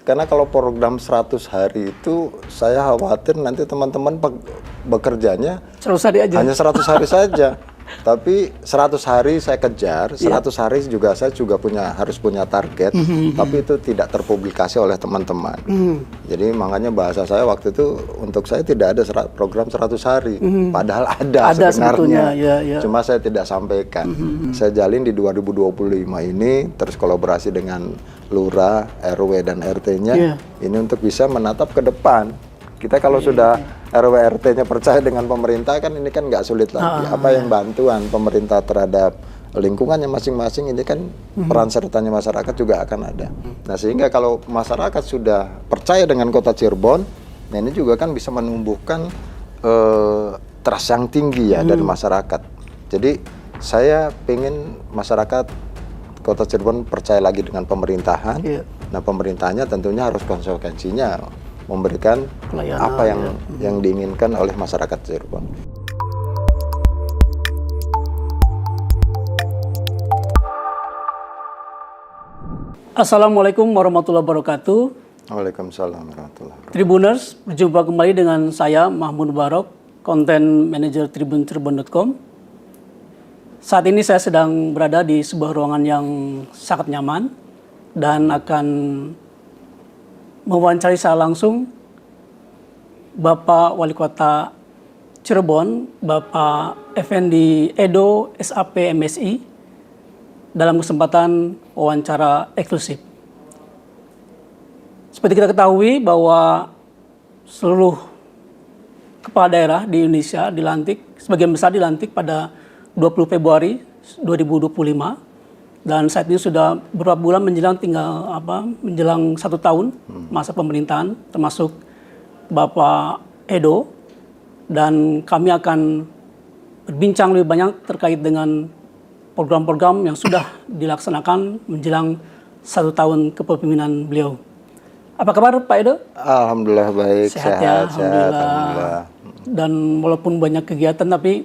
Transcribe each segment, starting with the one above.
Karena kalau program 100 hari itu saya khawatir nanti teman-teman bekerjanya 100 hari aja. hanya 100 hari saja. Tapi 100 hari saya kejar, 100 hari juga saya juga harus punya target, tapi itu tidak terpublikasi oleh teman-teman. Jadi makanya bahasa saya waktu itu untuk saya tidak ada program 100 hari, padahal ada sebenarnya. Ya. Cuma saya tidak sampaikan. Saya jalin di 2025 ini, terus kolaborasi dengan Lurah, RW dan RT-nya, ini untuk bisa menatap ke depan. Kita kalau sudah RW RT-nya percaya dengan pemerintah kan ini kan nggak sulit lagi. Apa yang bantuan pemerintah terhadap lingkungannya masing-masing ini kan peran sertanya masyarakat juga akan ada. Nah sehingga kalau masyarakat sudah percaya dengan Kota Cirebon, nah ini juga kan bisa menumbuhkan trust yang tinggi ya dari masyarakat. Jadi saya pengen masyarakat Kota Cirebon percaya lagi dengan pemerintahan. Nah pemerintahnya tentunya harus konsekuensinya memberikan pelayanan, apa yang diinginkan oleh masyarakat Cirebon. Assalamualaikum warahmatullahi wabarakatuh. Waalaikumsalam warahmatullahi wabarakatuh. Tribuners, berjumpa kembali dengan saya Mahmud Barok, Content Manager tribuncirebon.com. Saat ini saya sedang berada di sebuah ruangan yang sangat nyaman dan akan mewawancari secara langsung Bapak Wali Kota Cirebon, Bapak Effendi Edo, SAP MSI, dalam kesempatan wawancara eksklusif. Seperti kita ketahui bahwa seluruh kepala daerah di Indonesia sebagian besar dilantik pada 20 Februari 2025. Dan saat ini sudah beberapa bulan menjelang menjelang 1 tahun masa pemerintahan, termasuk Bapak Edo, dan kami akan berbincang lebih banyak terkait dengan program-program yang sudah dilaksanakan menjelang 1 tahun kepemimpinan beliau. Apa kabar Pak Edo? Alhamdulillah baik, sehat, alhamdulillah. Dan walaupun banyak kegiatan tapi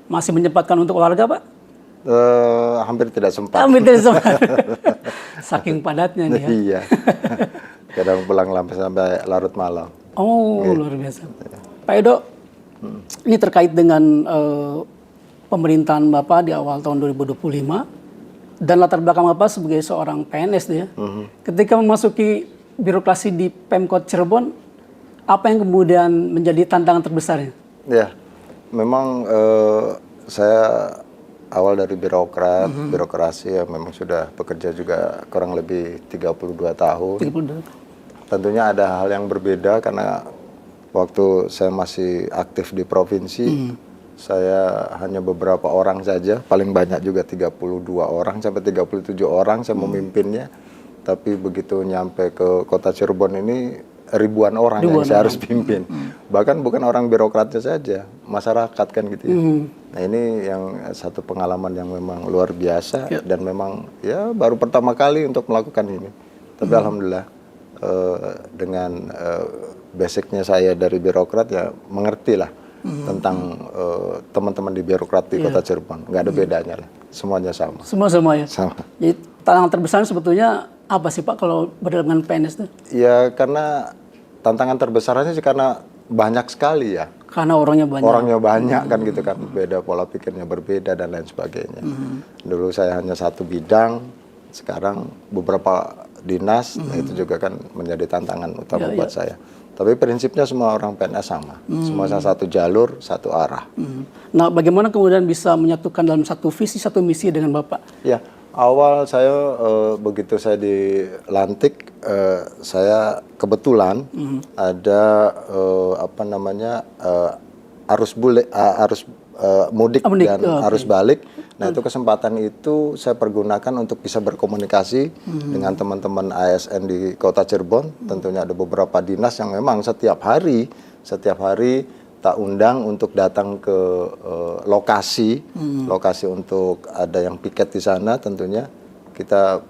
masih menyempatkan untuk olahraga Pak? Hampir tidak sempat. Saking padatnya nih ya. Iya. Kadang pulang sampai larut malam. Oh, luar biasa. Pak Edo, ini terkait dengan pemerintahan Bapak di awal tahun 2025 dan latar belakang Bapak sebagai seorang PNS ya. Ketika memasuki birokrasi di Pemkot Cirebon, apa yang kemudian menjadi tantangan terbesarnya? Ya, memang saya awal dari birokrasi ya memang sudah bekerja juga kurang lebih 32 tahun. 32. Tentunya ada hal yang berbeda karena waktu saya masih aktif di provinsi, saya hanya beberapa orang saja, paling banyak juga 32 orang sampai 37 orang saya memimpinnya. Tapi begitu nyampe ke Kota Cirebon ini ribuan orang yang saya harus pimpin. Bahkan bukan orang birokratnya saja, masyarakat kan gitu ya. Nah ini yang satu pengalaman yang memang luar biasa dan memang ya baru pertama kali untuk melakukan ini. Tapi alhamdulillah dengan basicnya saya dari birokrat ya mengerti lah tentang teman-teman di birokrat di Kota Cirebon. Nggak ada bedanya lah, semuanya sama. Semua ya? Sama. Jadi tantangan terbesar sebetulnya apa sih Pak kalau berdasarkan PNS itu? Ya karena tantangan terbesarnya sih karena banyak sekali ya. Karena orangnya banyak. Orangnya banyak kan gitu kan, beda pola pikirnya berbeda dan lain sebagainya. Dulu saya hanya satu bidang, sekarang beberapa dinas, nah itu juga kan menjadi tantangan utama buat saya. Tapi prinsipnya semua orang PNS sama, semua satu jalur, satu arah. Nah bagaimana kemudian bisa menyatukan dalam satu visi, satu misi dengan Bapak? Ya. Awal saya begitu saya dilantik, saya kebetulan ada arus mudik dan arus balik. Nah itu kesempatan itu saya pergunakan untuk bisa berkomunikasi dengan teman-teman ASN di Kota Cirebon. Tentunya ada beberapa dinas yang memang setiap hari tak undang untuk datang ke lokasi untuk ada yang piket di sana. Tentunya kita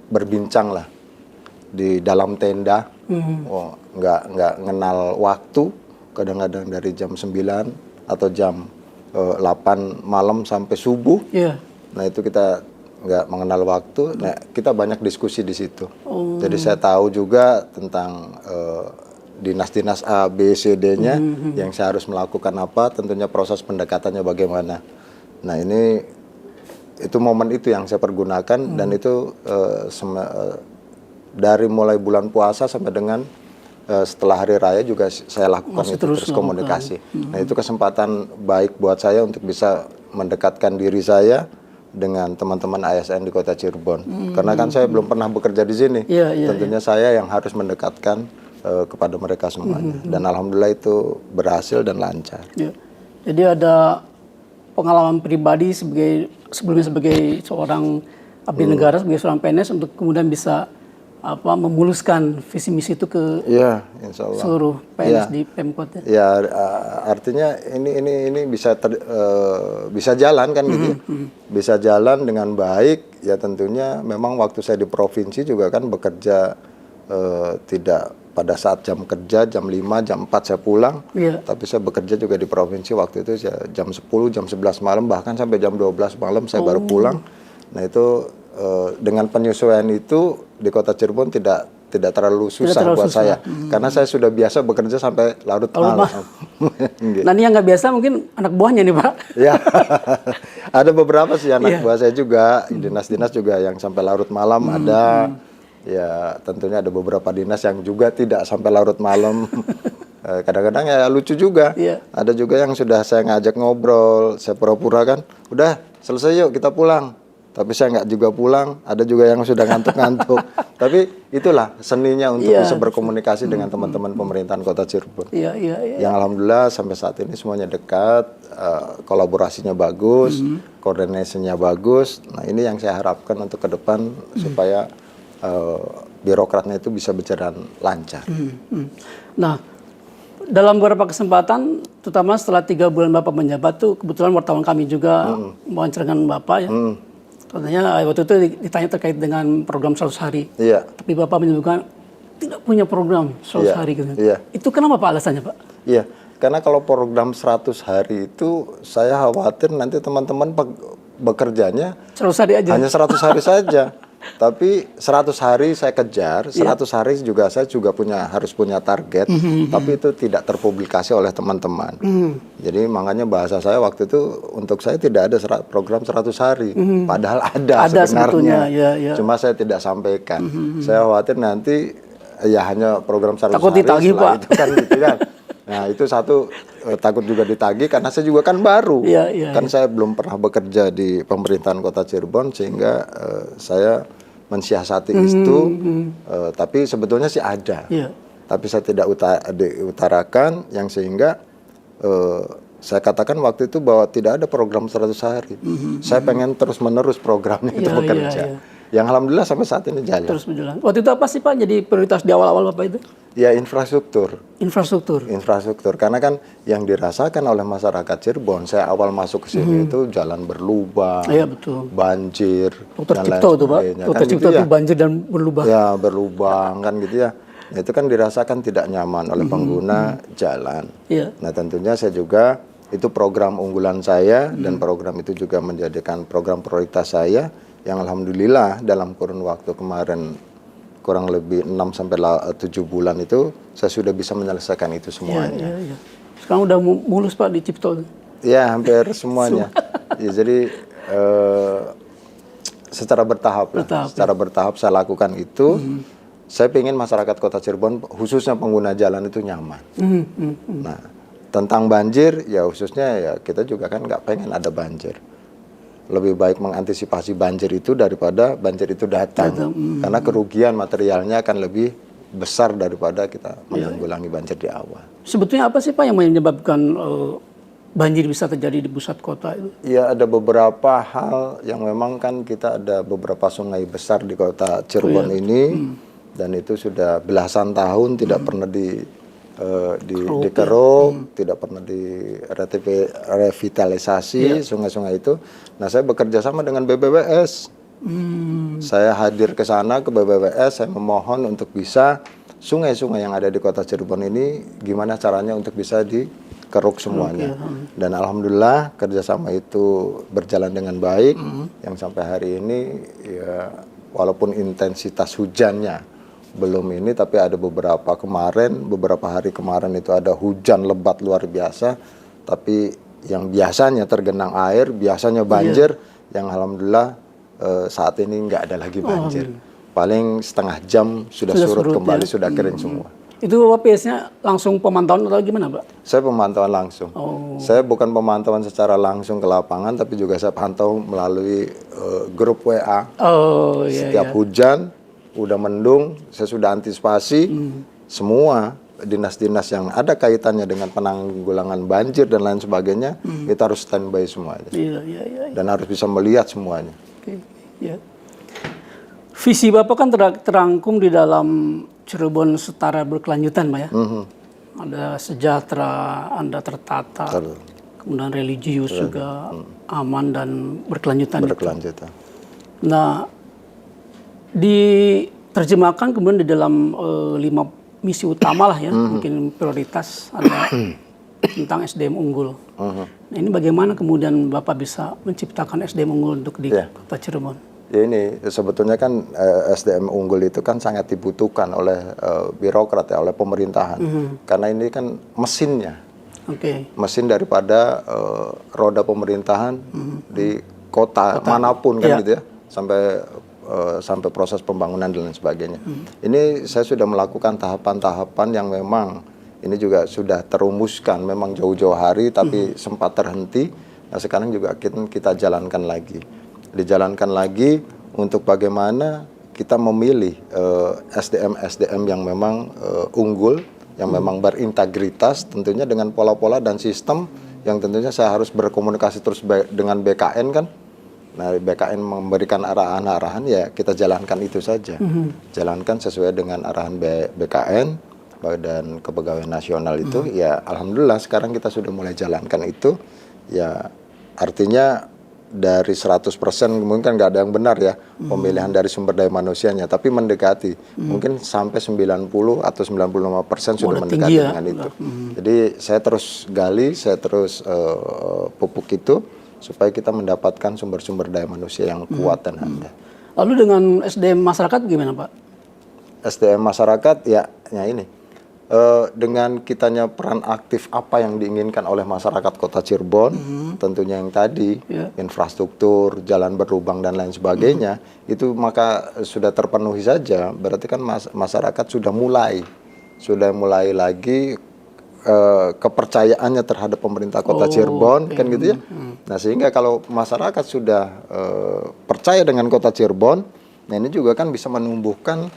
berbincang lah di dalam tenda. Nggak ngenal waktu, kadang-kadang dari jam 9 atau jam 8 malam sampai subuh. Nah itu kita nggak mengenal waktu. Nah, kita banyak diskusi di situ. Jadi saya tahu juga tentang dinas-dinas A, B, C, D-nya yang saya harus melakukan apa, tentunya proses pendekatannya bagaimana. Nah, itu momen itu yang saya pergunakan dan itu dari mulai bulan puasa sampai dengan setelah hari raya juga saya lakukan itu terus komunikasi. Nah, itu kesempatan baik buat saya untuk bisa mendekatkan diri saya dengan teman-teman ASN di Kota Cirebon. Karena kan saya belum pernah bekerja di sini. Tentunya saya yang harus mendekatkan kepada mereka semuanya. Dan alhamdulillah itu berhasil dan lancar. Jadi ada pengalaman pribadi sebelumnya sebagai seorang abdi negara, sebagai seorang PNS untuk kemudian bisa memuluskan visi misi itu ke insya Allah. seluruh PNS di Pemkot. Artinya ini bisa jalan kan gitu. Bisa jalan dengan baik. Ya tentunya memang waktu saya di provinsi juga kan bekerja tidak pada saat jam kerja jam 5, jam 4 saya pulang. Tapi saya bekerja juga di provinsi waktu itu jam 10, jam 11 malam, bahkan sampai jam 12 malam saya baru pulang. Nah itu dengan penyesuaian itu di Kota Cirebon tidak terlalu susah buat saya. Karena saya sudah biasa bekerja sampai larut malam. Nah ini yang nggak biasa mungkin anak buahnya nih Pak. Ya, ada beberapa sih anak buah saya juga, dinas-dinas juga yang sampai larut malam ada. Ya tentunya ada beberapa dinas yang juga tidak sampai larut malam. Kadang-kadang ya lucu juga. Ada juga yang sudah saya ngajak ngobrol, saya pura-pura kan, udah selesai yuk kita pulang. Tapi saya nggak juga pulang, ada juga yang sudah ngantuk-ngantuk. Tapi itulah seninya untuk bisa berkomunikasi dengan teman-teman pemerintahan Kota Cirebon. Yang alhamdulillah sampai saat ini semuanya dekat, kolaborasinya bagus, koordinasinya bagus. Nah ini yang saya harapkan untuk ke depan supaya birokratnya itu bisa berjalan lancar. Nah, dalam beberapa kesempatan, terutama setelah 3 bulan Bapak menjabat tuh, kebetulan wartawan kami juga mewawancarai Bapak ya. Katanya waktu itu ditanya terkait dengan program 100 hari. Tapi Bapak menyebutkan tidak punya program 100 hari gitu. Itu kenapa Pak alasannya Pak? Karena kalau program 100 hari itu saya khawatir nanti teman-teman bekerjanya 100 hari aja. Hanya 100 hari saja. Tapi 100 hari saya kejar, 100 hari juga saya harus punya target, tapi itu tidak terpublikasi oleh teman-teman. Jadi makanya bahasa saya waktu itu untuk saya tidak ada program 100 hari, padahal ada sebenarnya. Cuma saya tidak sampaikan. Saya khawatir nanti ya hanya program 100 takut hari ditagih, setelah Pak. itu kan gitu kan. Nah itu satu, takut juga ditagih karena saya juga kan baru. Kan saya belum pernah bekerja di pemerintahan Kota Cirebon sehingga saya mensiasati itu, tapi sebetulnya sih ada. Tapi saya tidak diutarakan yang sehingga saya katakan waktu itu bahwa tidak ada program 100 hari. Saya pengen terus-menerus programnya itu bekerja. Yang alhamdulillah sampai saat ini jalan. Terus berjalan. Waktu itu apa sih Pak jadi prioritas di awal-awal Bapak itu? Ya infrastruktur. Infrastruktur. Karena kan yang dirasakan oleh masyarakat Cirebon, saya awal masuk ke sini itu jalan berlubang, banjir, Dr. dan Cipto lain itu Pak. sebagainya. Dr. Cipto itu banjir dan berlubang. Ya berlubang kan gitu ya. Nah, itu kan dirasakan tidak nyaman oleh pengguna jalan. Nah tentunya saya juga itu program unggulan saya dan program itu juga menjadikan program prioritas saya yang alhamdulillah dalam kurun waktu kemarin kurang lebih 6 sampai 7 bulan itu saya sudah bisa menyelesaikan itu semuanya. Sekarang udah mulus Pak di Cipto. Ya hampir semuanya. Jadi secara bertahap lah. Secara bertahap saya lakukan itu. Saya ingin masyarakat Kota Cirebon khususnya pengguna jalan itu nyaman. Nah tentang banjir ya khususnya ya kita juga kan nggak pengen ada banjir. Lebih baik mengantisipasi banjir itu daripada banjir itu datang. Karena kerugian materialnya akan lebih besar daripada kita menanggulangi banjir di awal. Sebetulnya apa sih Pak yang menyebabkan banjir bisa terjadi di pusat kota itu? Ya ada beberapa hal yang memang kan kita ada beberapa sungai besar di Kota Cirebon ini. Dan itu sudah belasan tahun tidak pernah dikeruk, tidak pernah direvitalisasi sungai-sungai itu. Nah, saya bekerja sama dengan BBWS. Saya hadir ke sana ke BBWS, saya memohon untuk bisa sungai-sungai yang ada di Kota Cirebon ini gimana caranya untuk bisa keruk semuanya. Dan alhamdulillah kerjasama itu berjalan dengan baik. Yang sampai hari ini ya walaupun intensitas hujannya belum ini, tapi ada beberapa hari kemarin itu ada hujan lebat luar biasa. Tapi yang biasanya tergenang air, biasanya banjir, yang alhamdulillah saat ini nggak ada lagi banjir. Paling setengah jam sudah surut kembali, sudah kering semua. Itu Bapak PS-nya langsung pemantauan atau gimana, Pak? Saya pemantauan langsung. Saya bukan pemantauan secara langsung ke lapangan, tapi juga saya pantau melalui grup WA. Setiap hujan, udah mendung, saya sudah antisipasi semua dinas-dinas yang ada kaitannya dengan penanggulangan banjir dan lain sebagainya, kita harus standby semuanya. Dan harus bisa melihat semuanya. Visi Bapak kan terangkum di dalam Cirebon Setara Berkelanjutan, Pak ya. Ada sejahtera, Anda tertata, kemudian religius juga aman dan berkelanjutan. Nah, diterjemahkan kemudian di dalam 5 misi utama lah ya, mungkin prioritas ada tentang SDM unggul. Nah, ini bagaimana kemudian Bapak bisa menciptakan SDM unggul untuk di Kota Cirebon? Ya ini sebetulnya kan SDM unggul itu kan sangat dibutuhkan oleh birokrat ya, oleh pemerintahan. Karena ini kan mesinnya. Mesin daripada roda pemerintahan di kota manapun kan gitu ya. Sampai proses pembangunan dan lain sebagainya. Ini saya sudah melakukan tahapan-tahapan yang memang ini juga sudah terumuskan memang jauh-jauh hari tapi sempat terhenti. Nah, sekarang juga kita jalankan lagi. Dijalankan lagi untuk bagaimana kita memilih SDM yang memang unggul, yang memang berintegritas, tentunya dengan pola-pola dan sistem yang tentunya saya harus berkomunikasi terus dengan BKN kan. Nah, BKN memberikan arahan-arahan, ya kita jalankan itu saja. Jalankan sesuai dengan arahan BKN, Badan Kepegawaian Nasional itu, ya alhamdulillah sekarang kita sudah mulai jalankan itu. Ya artinya dari 100% mungkin kan nggak ada yang benar ya pemilihan dari sumber daya manusianya, tapi mendekati mungkin sampai 90 atau 95% sudah mendekati dengan itu. Jadi saya terus gali, saya terus pupuk itu supaya kita mendapatkan sumber-sumber daya manusia yang kuat dan handal. Lalu dengan SDM masyarakat gimana, Pak? SDM masyarakat ya ini. Dengan kitanya peran aktif apa yang diinginkan oleh masyarakat Kota Cirebon, tentunya yang tadi infrastruktur, jalan berlubang dan lain sebagainya, itu maka sudah terpenuhi saja. Berarti kan masyarakat sudah mulai lagi kepercayaannya terhadap pemerintah Kota Cirebon, kan gitu ya. Nah sehingga kalau masyarakat sudah percaya dengan Kota Cirebon, nah ini juga kan bisa menumbuhkan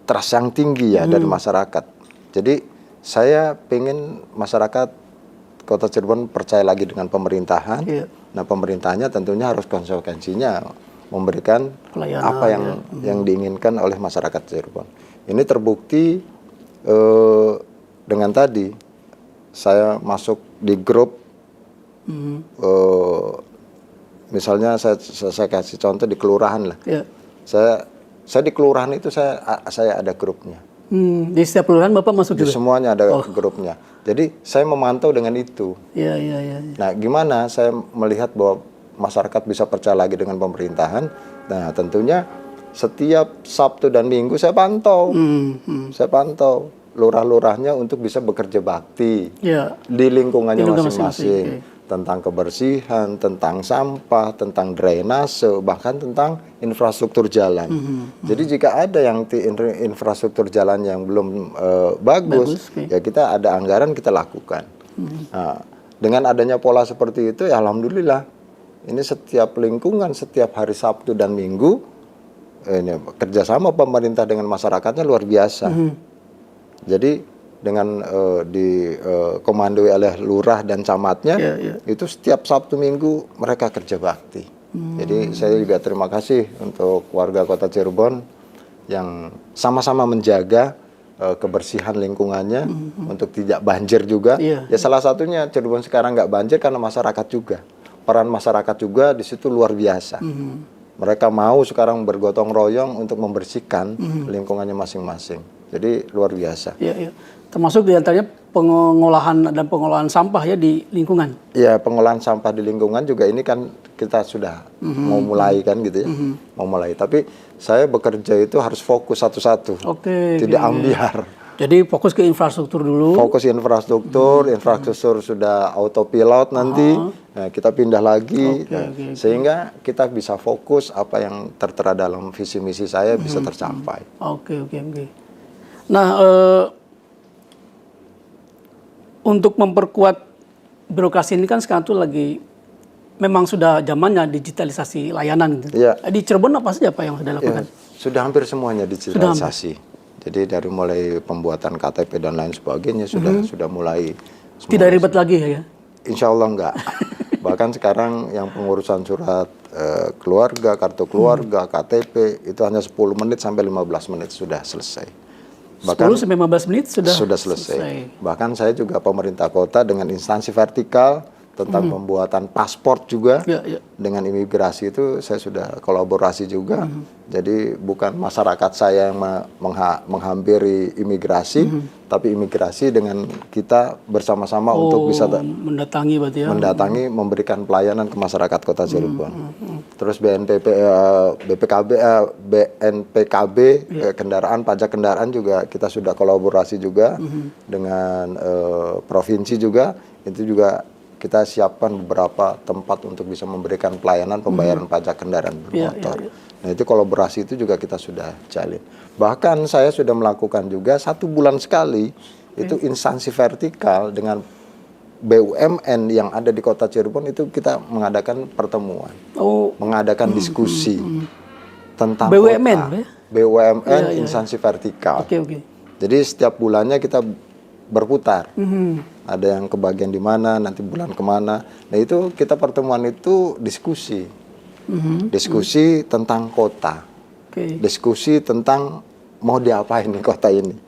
trust yang tinggi ya dari masyarakat. Jadi saya pengen masyarakat Kota Cirebon percaya lagi dengan pemerintahan. Nah pemerintahannya tentunya harus konsekuensinya memberikan pelayanan, apa yang diinginkan oleh masyarakat Cirebon. Ini terbukti dengan tadi saya masuk di grup, misalnya saya kasih contoh di kelurahan lah. Saya di kelurahan itu saya ada grupnya. Di setiap kelurahan Bapak masuk juga? Di semuanya ada grupnya. Jadi saya memantau dengan itu. Nah, gimana saya melihat bahwa masyarakat bisa percaya lagi dengan pemerintahan? Nah, tentunya setiap Sabtu dan Minggu saya pantau. Saya pantau lurah-lurahnya untuk bisa bekerja bakti di lingkungannya masing-masing. Tentang kebersihan, tentang sampah, tentang drainase, bahkan tentang infrastruktur jalan. Jadi jika ada yang infrastruktur jalan yang belum bagus, ya kita ada anggaran kita lakukan. Nah, dengan adanya pola seperti itu, ya alhamdulillah, ini setiap lingkungan, setiap hari Sabtu dan Minggu, ini kerjasama pemerintah dengan masyarakatnya luar biasa. Jadi dengan dikomandoi oleh lurah dan camatnya, itu setiap Sabtu Minggu mereka kerja bakti. Jadi saya juga terima kasih untuk warga Kota Cirebon yang sama-sama menjaga kebersihan lingkungannya untuk tidak banjir juga. Ya salah satunya Cirebon sekarang nggak banjir karena masyarakat juga. Peran masyarakat juga di situ luar biasa. Mereka mau sekarang bergotong royong untuk membersihkan lingkungannya masing-masing. Jadi luar biasa. Ya, ya. Termasuk diantaranya pengolahan dan pengelolaan sampah ya di lingkungan. Ya, pengolahan sampah di lingkungan juga ini kan kita sudah mau mulai kan gitu ya, mau mulai. Tapi saya bekerja itu harus fokus satu-satu, Oke. tidak ambiar. Jadi fokus ke infrastruktur dulu. Fokus infrastruktur, infrastruktur sudah autopilot nanti, nah, kita pindah lagi, sehingga kita bisa fokus apa yang tertera dalam visi misi saya bisa tercapai. Oke. Nah, untuk memperkuat birokrasi ini kan sekarang tuh lagi memang sudah zamannya digitalisasi layanan gitu. Iya. Di Cirebon apa saja Pak yang sudah lakukan? Sudah hampir semuanya digitalisasi. Jadi dari mulai pembuatan KTP dan lain sebagainya sudah mulai. Tidak ribet lagi ya? Insya Allah enggak. Bahkan sekarang yang pengurusan surat keluarga, kartu keluarga, KTP itu hanya 10 menit sampai 15 menit sudah selesai. Bahkan 10 sampai 15 menit sudah selesai. Bahkan saya juga pemerintah kota dengan instansi vertikal tentang pembuatan paspor juga dengan imigrasi itu saya sudah kolaborasi juga. Jadi bukan masyarakat saya yang menghampiri imigrasi, tapi imigrasi dengan kita bersama-sama untuk bisa mendatangi berarti ya. Mendatangi, memberikan pelayanan ke masyarakat Kota Cirebon. Terus BNPKB kendaraan, pajak kendaraan juga kita sudah kolaborasi juga dengan provinsi juga. Itu juga kita siapkan beberapa tempat untuk bisa memberikan pelayanan pembayaran pajak kendaraan bermotor. Nah itu kolaborasi itu juga kita sudah jalin. Bahkan saya sudah melakukan juga 1 bulan sekali itu instansi vertikal dengan BUMN yang ada di Kota Cirebon itu kita mengadakan pertemuan, mengadakan diskusi tentang BUMN, kota. BUMN instansi vertikal. Jadi setiap bulannya kita berputar. Ada yang kebagian di mana, nanti bulan kemana. Nah itu kita pertemuan itu diskusi. Diskusi tentang kota. Diskusi tentang mau diapain nih kota ini.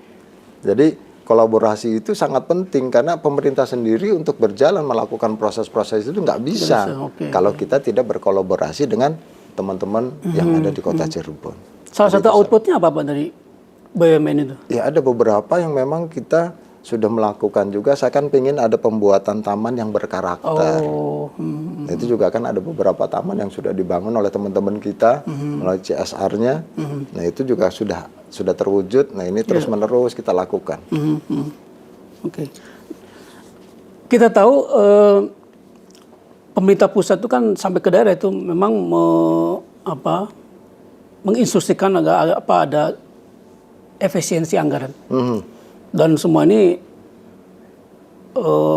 Jadi kolaborasi itu sangat penting karena pemerintah sendiri untuk berjalan melakukan proses-proses itu nggak bisa. Kalau kita tidak berkolaborasi dengan teman-teman yang ada di Kota Cirebon. Salah satu outputnya apa Pak dari BUMN itu? Ya ada beberapa yang memang kita sudah melakukan juga. Saya kan pengen ada pembuatan taman yang berkarakter. Nah, itu juga kan ada beberapa taman yang sudah dibangun oleh teman-teman kita melalui CSR-nya. Nah itu juga sudah terwujud. Nah ini terus menerus kita lakukan. Kita tahu pemerintah pusat itu kan sampai ke daerah itu memang menginstruksikan ada efisiensi anggaran. Dan semua ini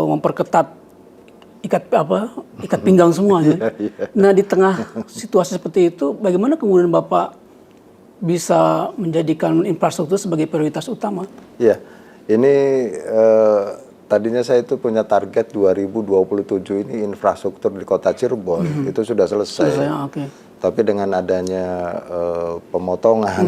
memperketat ikat pinggang semua. Nah di tengah situasi seperti itu, bagaimana kemudian Bapak bisa menjadikan infrastruktur sebagai prioritas utama? Ya, ini tadinya saya itu punya target 2027 ini infrastruktur di Kota Cirebon itu sudah selesai. Tapi dengan adanya pemotongan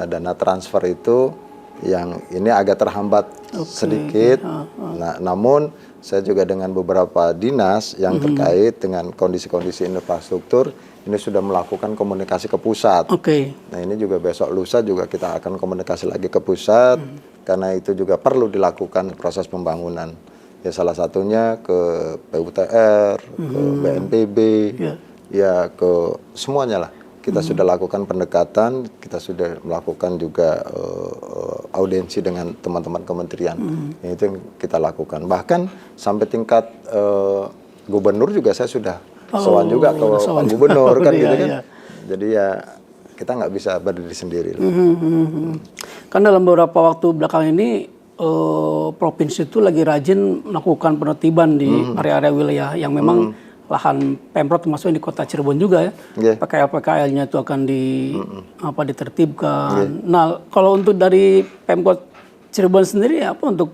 dana transfer itu yang ini agak terhambat sedikit. Nah, namun saya juga dengan beberapa dinas yang terkait dengan kondisi-kondisi infrastruktur ini sudah melakukan komunikasi ke pusat. Nah, ini juga besok lusa juga kita akan komunikasi lagi ke pusat karena itu juga perlu dilakukan proses pembangunan. Ya salah satunya ke PUTR, ke BNPB, ya ke semuanya lah. Kita sudah lakukan pendekatan, kita sudah melakukan juga audiensi dengan teman-teman kementerian. Itu yang kita lakukan. Bahkan sampai tingkat gubernur juga saya sudah sowan juga ke Pak Gubernur kan gitu kan. Jadi ya kita nggak bisa berdiri sendiri. Kan dalam beberapa waktu belakang ini provinsi itu lagi rajin melakukan penertiban di area-area wilayah yang memang lahan Pemprov termasuk di Kota Cirebon juga ya. PKL-PKL-nya itu akan ditertibkan. Nah, kalau untuk dari Pemkot Cirebon sendiri apa untuk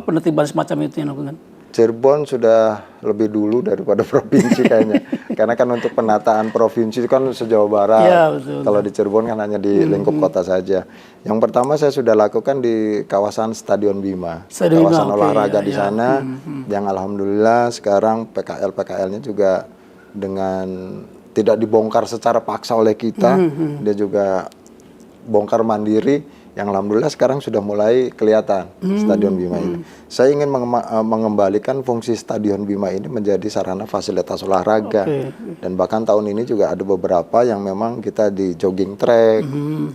penertiban semacam itu yang dilakukan? Cirebon sudah lebih dulu daripada provinsi kayaknya. Karena kan untuk penataan provinsi itu kan se-Jawa Barat. Kalau di Cirebon kan hanya di lingkup kota saja. Yang pertama saya sudah lakukan di kawasan Stadion Bima. Kawasan olahraga di sana. Yang alhamdulillah sekarang PKL-PKL-nya juga dengan tidak dibongkar secara paksa oleh kita. Dia juga bongkar mandiri. yang alhamdulillah sekarang sudah mulai kelihatan Stadion Bima ini. Saya ingin mengembalikan fungsi Stadion Bima ini menjadi sarana fasilitas olahraga. Dan bahkan tahun ini juga ada beberapa yang memang kita di jogging track,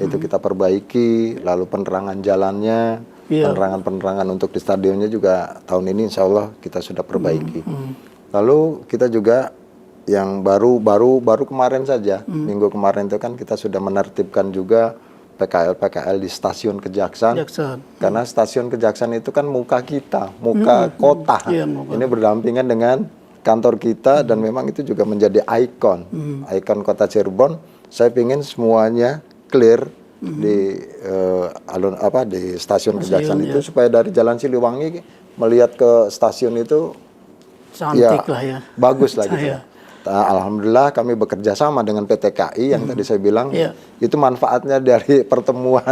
itu kita perbaiki, lalu penerangan jalannya, penerangan untuk di stadionnya juga tahun ini insya Allah kita sudah perbaiki. Lalu kita juga yang baru kemarin saja, minggu kemarin itu kan kita sudah menertibkan juga PKL di stasiun Kejaksaan. Karena stasiun Kejaksaan itu kan muka kita, muka kota. Ini berdampingan dengan kantor kita dan memang itu juga menjadi ikon kota Cirebon. Saya ingin semuanya clear di di stasiun Kejaksaan itu supaya dari Jalan Siliwangi melihat ke stasiun itu cantik lah ya. Bagus lah gitu. Alhamdulillah kami bekerja sama dengan PT KAI yang tadi saya bilang itu manfaatnya dari pertemuan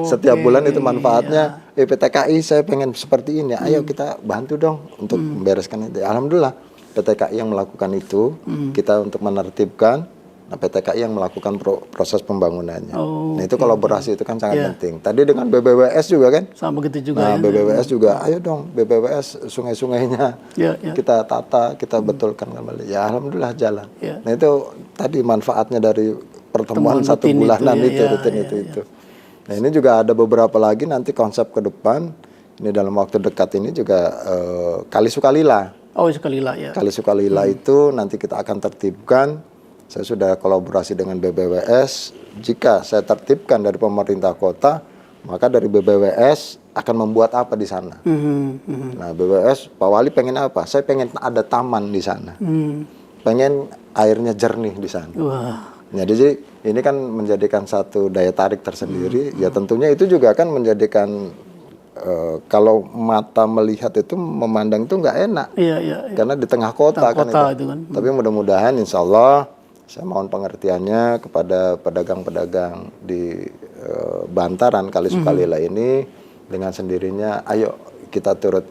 setiap bulan itu manfaatnya PT KAI saya pengen seperti ini, ayo kita bantu dong untuk membereskan itu. Alhamdulillah PT KAI yang melakukan itu, kita untuk menertibkan. Nah, PT KAI yang melakukan proses pembangunannya. Nah, itu kolaborasi itu kan sangat penting. Tadi dengan BBWS juga kan? Sama begitu juga. Nah, BBWS juga, ayo dong BBWS sungai-sungainya kita tata, kita betulkan kembali. Ya, alhamdulillah jalan. Nah, itu tadi manfaatnya dari pertemuan satu bulanan itu. Nah, ini juga ada beberapa lagi nanti konsep ke depan. Ini dalam waktu dekat ini juga Kali Sukalila. Sukalila ya. Kali Sukalila itu nanti kita akan tertibkan. Saya sudah kolaborasi dengan BBWS. Jika saya tertibkan dari pemerintah kota, maka dari BBWS akan membuat apa di sana. Nah, BBWS, Pak Wali pengen apa? Saya pengen ada taman di sana. Pengen airnya jernih di sana. Nah, jadi ini kan menjadikan satu daya tarik tersendiri. Ya tentunya itu juga kan menjadikan kalau mata melihat itu memandang itu nggak enak. Karena di tengah kota kan itu. Tapi mudah-mudahan insya Allah saya mohon pengertiannya kepada pedagang-pedagang di bantaran Kali Sukalila ini dengan sendirinya. Ayo kita turut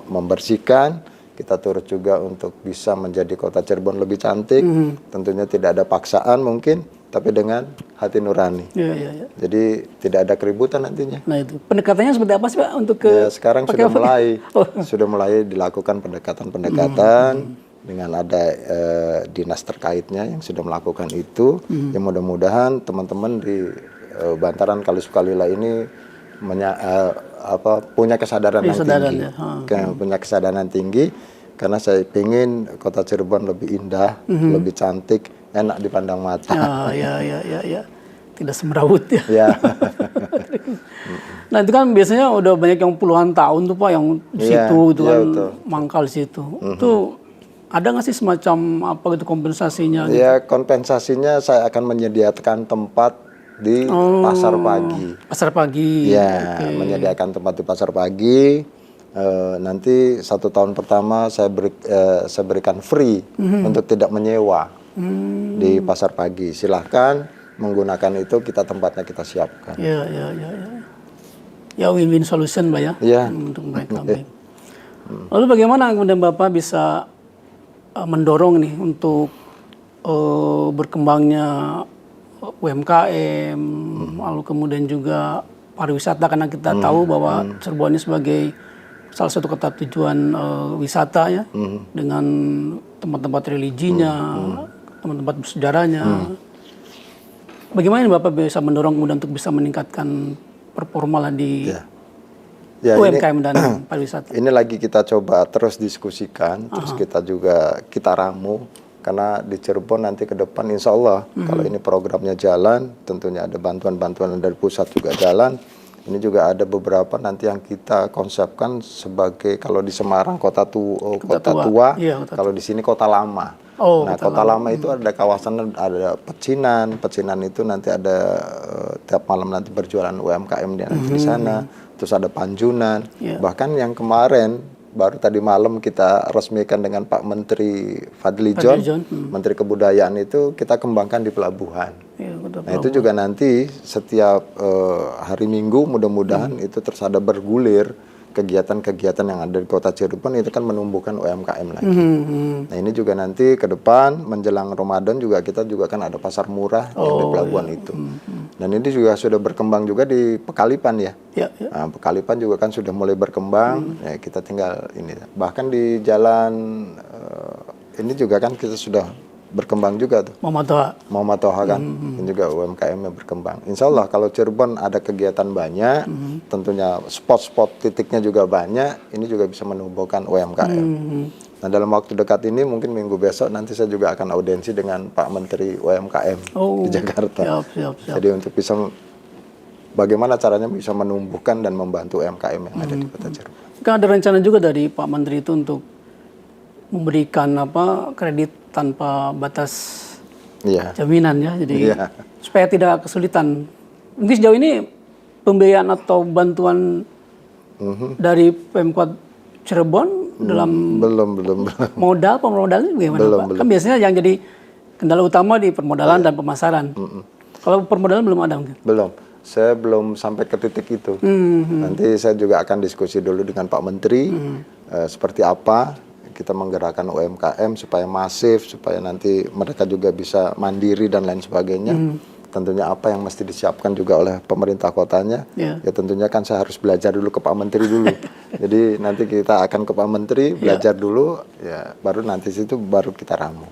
membersihkan, kita turut juga untuk bisa menjadi kota Cirebon lebih cantik. Tentunya tidak ada paksaan mungkin, tapi dengan hati nurani. Jadi tidak ada keributan nantinya. Nah itu pendekatannya seperti apa sih Pak untuk sekarang sudah mulai dilakukan pendekatan. Dengan ada dinas terkaitnya yang sudah melakukan itu, yang mudah-mudahan teman-teman di bantaran Kali Sukalila ini punya kesadaran yang tinggi, punya kesadaran tinggi, karena saya ingin kota Cirebon lebih indah, lebih cantik, enak dipandang mata. Ya. Tidak semrawut ya. Nah itu kan biasanya udah banyak yang puluhan tahun tuh Pak yang di situ itu kan mangkal di situ. Itu ada nggak sih semacam apa gitu kompensasinya? Ya kompensasinya saya akan menyediakan tempat di pasar pagi. Pasar pagi. Ya, menyediakan tempat di pasar pagi. Nanti 1 tahun pertama saya berikan free untuk tidak menyewa di pasar pagi. Silahkan menggunakan itu, tempatnya kita siapkan. Ya win-win solution Pak ya. Untuk mereka. Lalu bagaimana kemudian Bapak bisa mendorong nih untuk berkembangnya UMKM, lalu kemudian juga pariwisata, karena kita tahu bahwa Cirebon ini sebagai salah satu kota tujuan wisata ya, dengan tempat-tempat religinya, tempat-tempat bersejarahnya. Bagaimana Bapak bisa mendorong kemudian untuk bisa meningkatkan performa lah di UMKM dan pariwisata? Ini lagi kita coba terus diskusikan, terus kita ramu, karena di Cirebon nanti ke depan insya Allah kalau ini programnya jalan, tentunya ada bantuan-bantuan dari pusat juga jalan. Ini juga ada beberapa nanti yang kita konsepkan sebagai, kalau di Semarang kota tua, kalau di sini kota lama. Kota lama itu ada kawasan, ada pecinan itu nanti ada tiap malam nanti berjualan UMKM di sana. Terus ada Panjunan, bahkan yang kemarin baru tadi malam kita resmikan dengan Pak Menteri Fadli John, Menteri Kebudayaan itu kita kembangkan di pelabuhan. Nah itu juga nanti setiap hari Minggu mudah-mudahan itu terus ada bergulir kegiatan-kegiatan yang ada di Kota Cirebon itu kan menumbuhkan UMKM lagi. Nah ini juga nanti ke depan menjelang Ramadan juga kita juga kan ada pasar murah yang di pelabuhan itu. Dan ini juga sudah berkembang juga di Pekalipan ya. Nah, Pekalipan juga kan sudah mulai berkembang. Ya, kita tinggal ini. Bahkan di jalan ini juga kan kita sudah berkembang juga tuh. Muhammad Toha kan, ini juga UMKM yang berkembang. Insya Allah kalau Cirebon ada kegiatan banyak, tentunya spot-spot titiknya juga banyak, ini juga bisa menumbuhkan UMKM. Nah dalam waktu dekat ini mungkin minggu besok nanti saya juga akan audiensi dengan Pak Menteri UMKM di Jakarta. Jadi untuk bisa bagaimana caranya bisa menumbuhkan dan membantu UMKM yang ada di Kota Cirebon. Kan ada rencana juga dari Pak Menteri itu untuk memberikan kredit tanpa batas jaminan ya, jadi supaya tidak kesulitan. Mungkin sejauh ini pembiayaan atau bantuan dari Pemkot Cirebon dalam belum modal pemodalnya bagaimana Pak? Kan biasanya yang jadi kendala utama di permodalan dan pemasaran. Kalau permodalan belum ada mungkin? Belum. Saya belum sampai ke titik itu. Nanti saya juga akan diskusi dulu dengan Pak Menteri seperti apa kita menggerakkan UMKM supaya masif, supaya nanti mereka juga bisa mandiri dan lain sebagainya. Tentunya apa yang mesti disiapkan juga oleh pemerintah kotanya. Ya tentunya kan saya harus belajar dulu ke Pak Menteri dulu. Jadi nanti kita akan ke Pak Menteri, belajar dulu, ya baru nanti situ baru kita ramu.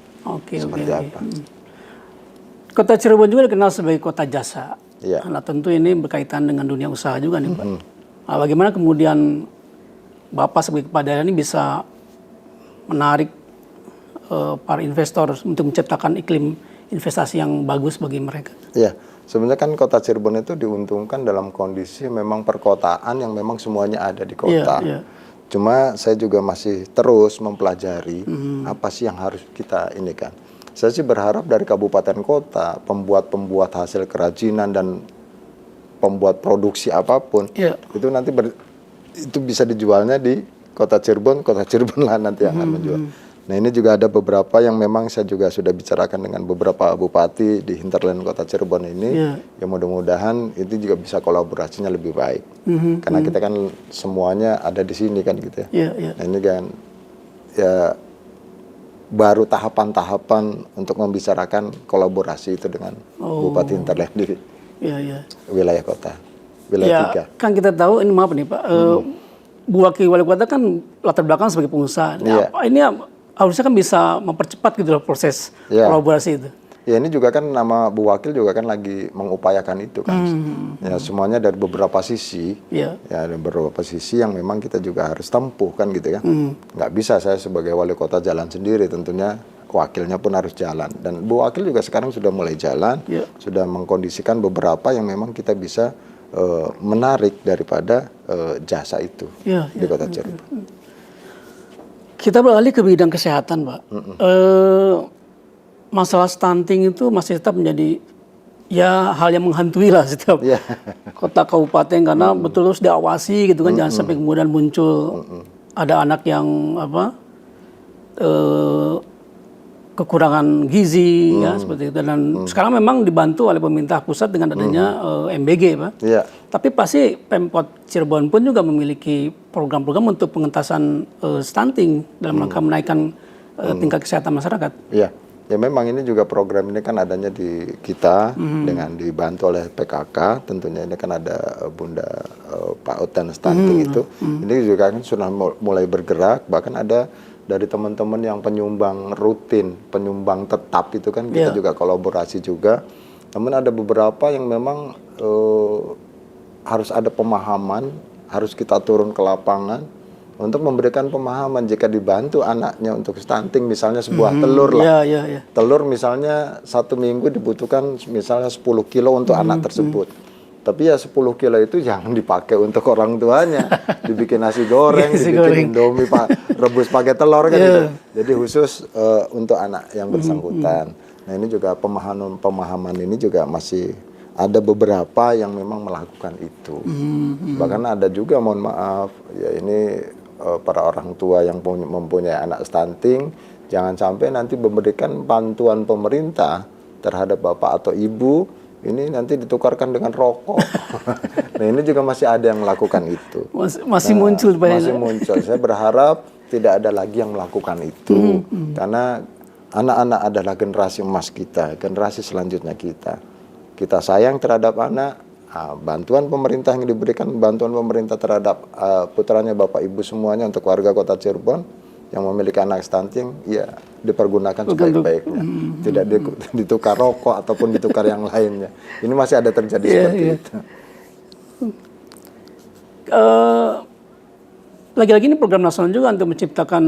Seperti apa. Kota Cirebon juga dikenal sebagai kota jasa. Nah tentu ini berkaitan dengan dunia usaha juga nih Pak. Nah, bagaimana kemudian Bapak sebagai kepala daerah ini bisa menarik para investor untuk menciptakan iklim investasi yang bagus bagi mereka? Ya, sebenarnya kan Kota Cirebon itu diuntungkan dalam kondisi memang perkotaan yang memang semuanya ada di kota. Cuma saya juga masih terus mempelajari apa sih yang harus kita ini kan. Saya sih berharap dari kabupaten kota, pembuat hasil kerajinan dan pembuat produksi apapun, itu nanti itu bisa dijualnya di Kota Cirebon lah nanti yang akan menjual. Nah ini juga ada beberapa yang memang saya juga sudah bicarakan dengan beberapa bupati di hinterland Kota Cirebon ini. Ya mudah-mudahan itu juga bisa kolaborasinya lebih baik. Karena kita kan semuanya ada di sini kan gitu ya. Nah ini kan ya baru tahapan-tahapan untuk membicarakan kolaborasi itu dengan bupati hinterland di wilayah kota, wilayah 3. Kan kita tahu ini maaf nih Pak. Bu Wakil Wali Kota kan latar belakang sebagai pengusaha. Ini harusnya kan bisa mempercepat gitu loh proses kolaborasi itu. Ya ini juga kan nama Bu Wakil juga kan lagi mengupayakan itu kan. Ya semuanya dari beberapa sisi. Ya dari beberapa sisi yang memang kita juga harus tempuh kan gitu ya. Nggak bisa saya sebagai wali kota jalan sendiri, tentunya wakilnya pun harus jalan. Dan Bu Wakil juga sekarang sudah mulai jalan, sudah mengkondisikan beberapa yang memang kita bisa menarik daripada jasa itu di Kota Cirebon. Kita beralih ke bidang kesehatan, Pak. Masalah stunting itu masih tetap menjadi hal yang menghantui lah setiap kota kabupaten karena betul harus diawasi gitu kan, jangan sampai kemudian muncul ada anak yang kekurangan gizi ya seperti itu, dan sekarang memang dibantu oleh pemerintah pusat dengan adanya MBG Pak. Tapi pasti Pemkot Cirebon pun juga memiliki program-program untuk pengentasan stunting dalam rangka menaikkan tingkat kesehatan masyarakat. Ya memang ini juga program ini kan adanya di kita dengan dibantu oleh PKK, tentunya ini kan ada Bunda PAUD dan stunting itu. Ini juga kan sudah mulai bergerak, bahkan ada dari teman-teman yang penyumbang rutin, penyumbang tetap itu kan kita juga kolaborasi juga. Namun ada beberapa yang memang harus ada pemahaman, harus kita turun ke lapangan untuk memberikan pemahaman jika dibantu anaknya untuk stunting, misalnya sebuah telur lah. Telur misalnya 1 minggu dibutuhkan misalnya 10 kilo untuk anak tersebut. Tapi ya 10 kilo itu jangan dipakai untuk orang tuanya. Dibikin nasi goreng, dibikin indomie, rebus pakai telur kan gitu. Jadi khusus untuk anak yang bersangkutan. Nah ini juga pemahaman ini juga masih ada beberapa yang memang melakukan itu. Bahkan ada juga, mohon maaf, ya ini para orang tua yang mempunyai anak stunting, jangan sampai nanti memberikan bantuan pemerintah terhadap bapak atau ibu ini nanti ditukarkan dengan rokok. Nah ini juga masih ada yang melakukan itu. Masih muncul Pak. Masih muncul. Saya berharap tidak ada lagi yang melakukan itu. Karena anak-anak adalah generasi emas kita, generasi selanjutnya kita. Kita sayang terhadap anak. Bantuan pemerintah yang diberikan, bantuan pemerintah terhadap putranya Bapak Ibu semuanya untuk warga Kota Cirebon yang memiliki anak stunting, ya dipergunakan sebaik-baiknya. Tidak ditukar rokok ataupun ditukar yang lainnya. Ini masih ada terjadi seperti itu. Lagi-lagi ini program nasional juga untuk menciptakan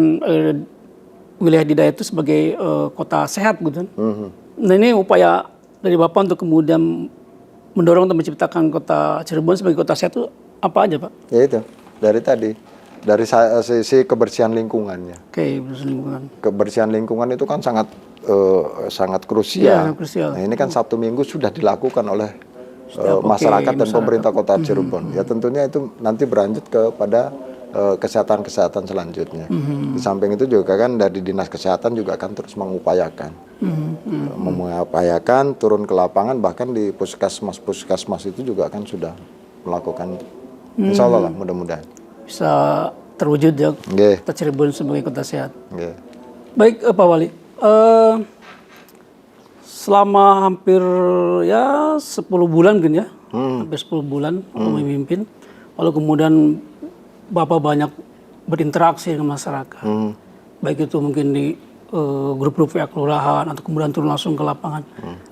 wilayah Didaya itu sebagai kota sehat gitu. Nah ini upaya dari Bapak untuk kemudian mendorong untuk menciptakan kota Cirebon sebagai kota sehat itu apa aja Pak? Ya itu, dari tadi. Dari sisi kebersihan lingkungannya. Oke, kebersihan lingkungan. Kebersihan lingkungan itu kan sangat krusial. Ya, krusial. Nah ini kan Sabtu Minggu sudah dilakukan oleh masyarakat dan pemerintah Kota Cirebon. Ya tentunya itu nanti berlanjut kepada kesehatan selanjutnya. Di samping itu juga kan dari Dinas Kesehatan juga akan terus mengupayakan. Mengupayakan turun ke lapangan, bahkan di puskesmas itu juga kan sudah melakukan. Insya Allah lah mudah-mudahan. Bisa terwujud ya Kota Cirebon sebagai kota sehat. Baik Pak Wali, selama hampir ya 10 bulan kan ya, hampir 10 bulan memimpin, lalu kemudian Bapak banyak berinteraksi dengan masyarakat, baik itu mungkin di grup-grup WA kelurahan atau kemudian turun langsung ke lapangan.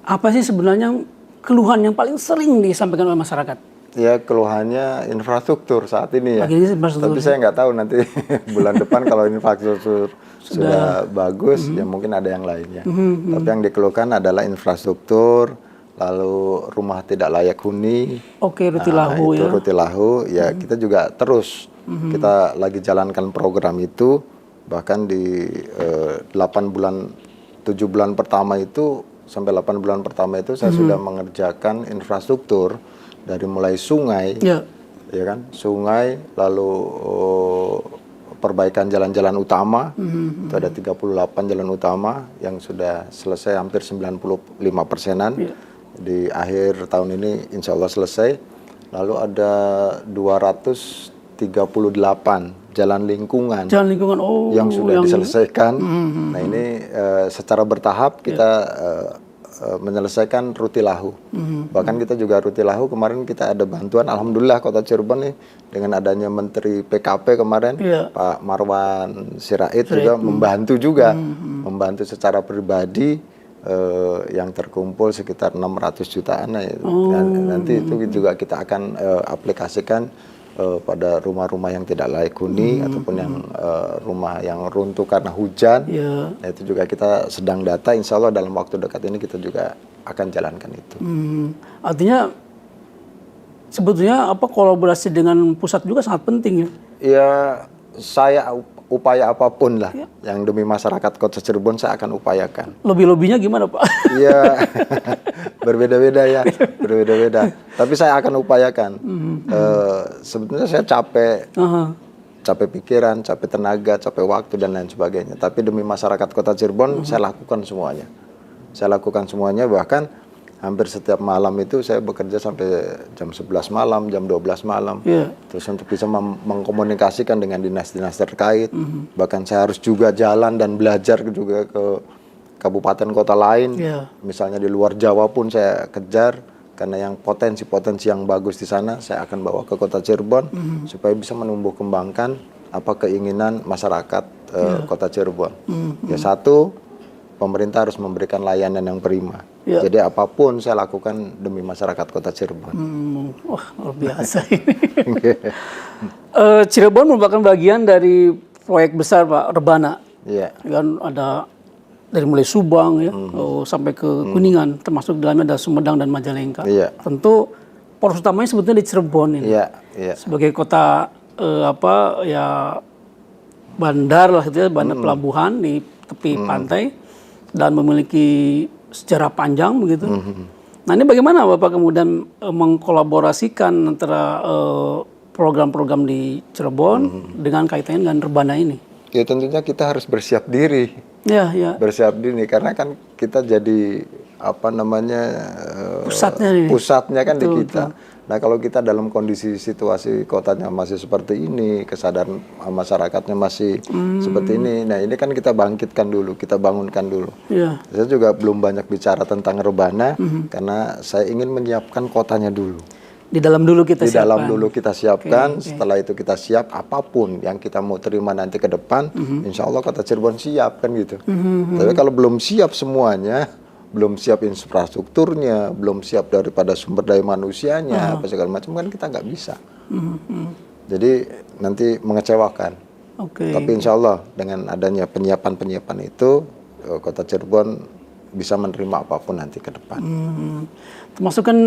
Apa sih sebenarnya keluhan yang paling sering disampaikan oleh masyarakat? Ya keluhannya infrastruktur saat ini ya. Tapi saya nggak tahu nanti bulan depan kalau infrastruktur sudah bagus ya mungkin ada yang lainnya. Tapi yang dikeluhkan adalah infrastruktur, lalu rumah tidak layak huni. Oke, Rutilahu ya. Rutilahu ya kita juga terus kita lagi jalankan program itu, bahkan di 7 bulan pertama itu sampai 8 bulan pertama itu saya sudah mengerjakan infrastruktur. Dari mulai sungai, ya kan, sungai, lalu perbaikan jalan-jalan utama, itu ada 38 jalan utama yang sudah selesai hampir 95%-an. Di akhir tahun ini insya Allah selesai. Lalu ada 238 jalan lingkungan yang sudah diselesaikan. Nah ini secara bertahap kita menyelesaikan Rutilahu. Bahkan kita juga Rutilahu kemarin kita ada bantuan, alhamdulillah Kota Cirebon nih dengan adanya Menteri PKP kemarin, Pak Marwan Sirait juga membantu juga, membantu secara pribadi yang terkumpul sekitar 600 jutaan. Nanti itu juga kita akan aplikasikan pada rumah-rumah yang tidak layak huni ataupun yang rumah yang runtuh karena hujan. Nah, itu juga kita sedang data, insya Allah dalam waktu dekat ini kita juga akan jalankan itu. Artinya sebetulnya kolaborasi dengan pusat juga sangat penting ya? Ya saya upaya apapun lah yang demi masyarakat Kota Cirebon saya akan upayakan. Lobby-lobbynya gimana Pak? Iya berbeda-beda ya, berbeda-beda. Tapi saya akan upayakan. Sebetulnya saya capek pikiran, capek tenaga, capek waktu dan lain sebagainya. Tapi demi masyarakat Kota Cirebon saya lakukan semuanya. Saya lakukan semuanya, bahkan hampir setiap malam itu saya bekerja sampai jam 11 malam, jam 12 malam. Terus untuk bisa mengkomunikasikan dengan dinas-dinas terkait. Bahkan saya harus juga jalan dan belajar juga ke kabupaten kota lain. Misalnya di luar Jawa pun saya kejar, karena yang potensi-potensi yang bagus di sana saya akan bawa ke Kota Cirebon supaya bisa menumbuh kembangkan keinginan masyarakat Kota Cirebon. Ya satu, pemerintah harus memberikan layanan yang prima. Jadi apapun saya lakukan demi masyarakat Kota Cirebon. Wah, luar biasa ini. Cirebon merupakan bagian dari proyek besar Pak Rebana. Kan ada dari mulai Subang ya sampai ke Kuningan, termasuk dalamnya ada Sumedang dan Majalengka. Tentu poros utamanya sebetulnya di Cirebon ini. Sebagai kota bandar lah gitu ya, bandar pelabuhan di tepi pantai dan memiliki sejarah panjang begitu. Nah ini bagaimana Bapak kemudian mengkolaborasikan antara program-program di Cirebon dengan kaitannya dengan Rebana ini? Ya tentunya kita harus bersiap diri. Bersiap diri karena kan kita jadi apa namanya pusatnya kan di kita. Nah kalau kita dalam kondisi situasi kotanya masih seperti ini, kesadaran masyarakatnya masih seperti ini, nah ini kan kita bangkitkan dulu, kita bangunkan dulu. Saya juga belum banyak bicara tentang rebana karena saya ingin menyiapkan kotanya dulu. Di dalam dulu kita siapkan. Di dalam dulu kita siapkan, setelah itu kita siap apapun yang kita mau terima nanti ke depan, insya Allah kota Cirebon siap kan gitu. Tapi kalau belum siap semuanya, belum siap infrastrukturnya, belum siap daripada sumber daya manusianya, apa segala macam kan kita nggak bisa. Jadi nanti mengecewakan. Tapi insya Allah dengan adanya penyiapan itu, kota Cirebon bisa menerima apapun nanti ke depan. Termasuk kan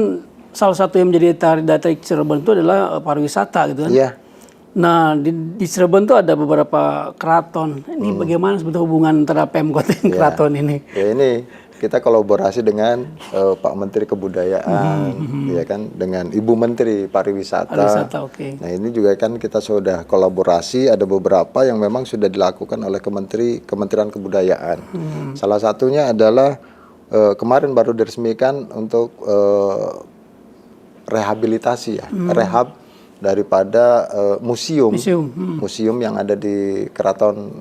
salah satu yang menjadi tarik Cirebon itu adalah pariwisata gitu kan. Iya. Nah di Cirebon itu ada beberapa keraton. Ini bagaimana sebetulnya hubungan antara Pemkot dan keraton ini? Ya ini kita kolaborasi dengan Pak Menteri Kebudayaan, ya kan, dengan Ibu Menteri Pariwisata. Nah ini juga kan kita sudah kolaborasi, ada beberapa yang memang sudah dilakukan oleh Kementerian Kebudayaan. Salah satunya adalah kemarin baru diresmikan untuk rehabilitasi ya, rehab daripada museum yang ada di Keraton